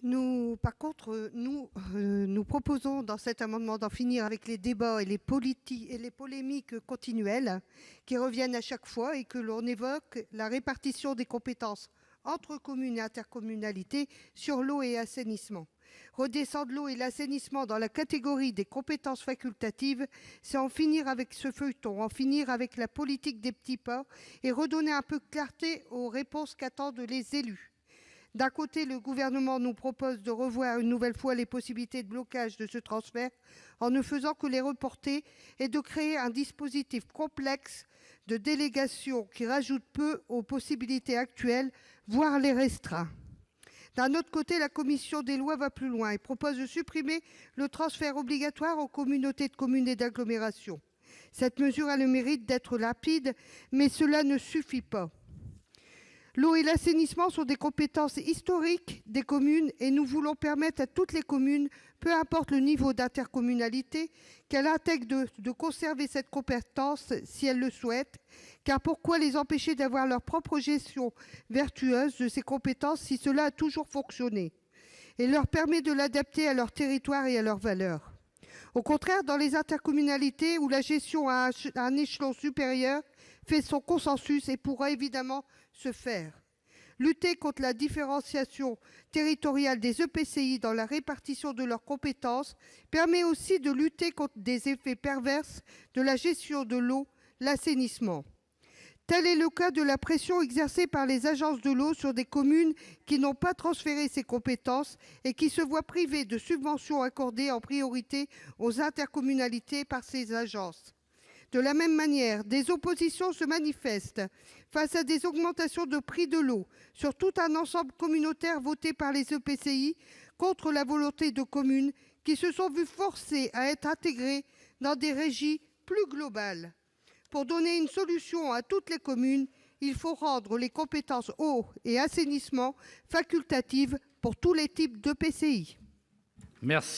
Par contre, nous proposons dans cet amendement d'en finir avec les débats et les polémiques continuelles qui reviennent à chaque fois et que l'on évoque la répartition des compétences entre communes et intercommunalités sur l'eau et l'assainissement. Redescendre l'eau et l'assainissement dans la catégorie des compétences facultatives, c'est en finir avec ce feuilleton, en finir avec la politique des petits pas et redonner un peu de clarté aux réponses qu'attendent les élus. D'un côté, le Gouvernement nous propose de revoir une nouvelle fois les possibilités de blocage de ce transfert en ne faisant que les reporter et de créer un dispositif complexe de délégation qui rajoute peu aux possibilités actuelles, voire les restreint. D'un autre côté, la commission des lois va plus loin et propose de supprimer le transfert obligatoire aux communautés de communes et d'agglomération. Cette mesure a le mérite d'être rapide, mais cela ne suffit pas. L'eau et l'assainissement sont des compétences historiques des communes et nous voulons permettre à toutes les communes, peu importe le niveau d'intercommunalité, qu'elles intègrent de conserver cette compétence si elles le souhaitent. Car pourquoi les empêcher d'avoir leur propre gestion vertueuse de ces compétences si cela a toujours fonctionné et leur permet de l'adapter à leur territoire et à leurs valeurs? Au contraire, dans les intercommunalités où la gestion à un échelon supérieur fait son consensus et pourra évidemment se faire. Lutter contre la différenciation territoriale des EPCI dans la répartition de leurs compétences permet aussi de lutter contre des effets pervers de la gestion de l'eau, l'assainissement. Tel est le cas de la pression exercée par les agences de l'eau sur des communes qui n'ont pas transféré ces compétences et qui se voient privées de subventions accordées en priorité aux intercommunalités par ces agences. De la même manière, des oppositions se manifestent face à des augmentations de prix de l'eau sur tout un ensemble communautaire voté par les EPCI contre la volonté de communes qui se sont vues forcées à être intégrées dans des régies plus globales. Pour donner une solution à toutes les communes, il faut rendre les compétences eau et assainissement facultatives pour tous les types d'EPCI. Merci.